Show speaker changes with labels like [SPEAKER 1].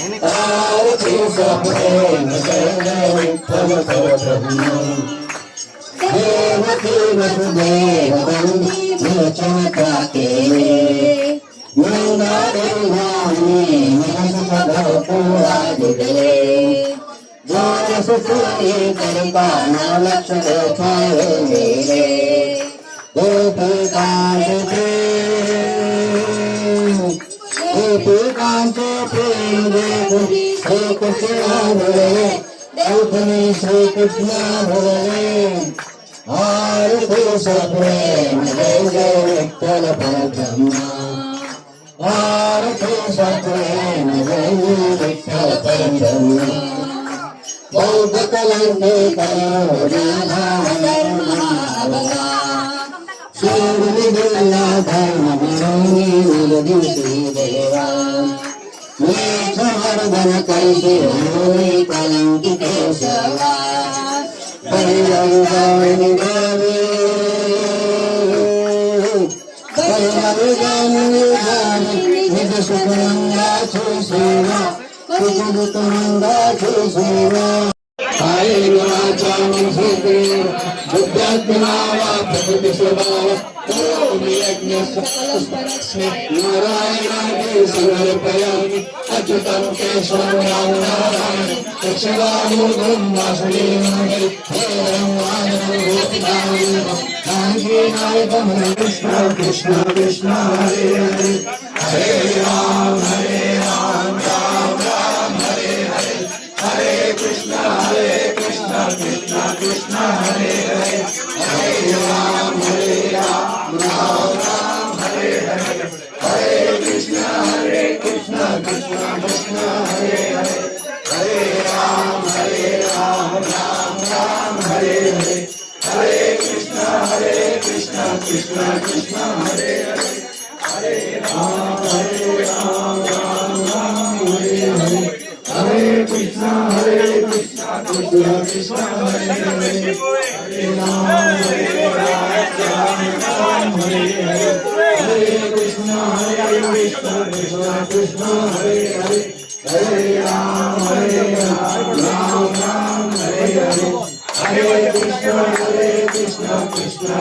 [SPEAKER 1] आरती सप्रेम जय विठ्ठल प्रभु देवकी वसुदेव बंदी चमका के नंदा देवानी महस पूरा दिले जो सुसूरी कृपा लक्ष देखाए मेरे गोपीकांत प्रेम देवी श्री कृष्ण बोले देवनी श्री कृष्ण बोले आरती सप्रेम जय विठ्ठल परब्रह्मा आरती सप्रेम जय विठ्ठल परब्रह्मा बौद्ध कलंके करो शिवला धर्म विरोधी देवा वर्धन कैसे कलंकित सवा नारायणागे समर्पयामि अच्युतं केशवं नारायणं दक्षिणामूर्धं वासुदेवाय कृष्ण कृष्ण कृष्ण हरे हरे हरे राम राम राम हरे हरे हरे कृष्ण कृष्ण कृष्ण हरे हरे हरे राम राम राम हरे हरे हरे कृष्ण कृष्ण कृष्ण हरे हरे हरे राम राम राम हरे हरे हरे कृष्ण कृष्ण कृष्ण हरे हरे हरे राम राम राम हरे हरे हरे कृष्ण कृष्ण कृष्ण हरे हरे हरे राम हरे हरे हरे कृष्ण कृष्ण कृष्ण हरे हरे हरे राम राम हरे हरे हरे कृष्ण कृष्ण कृष्ण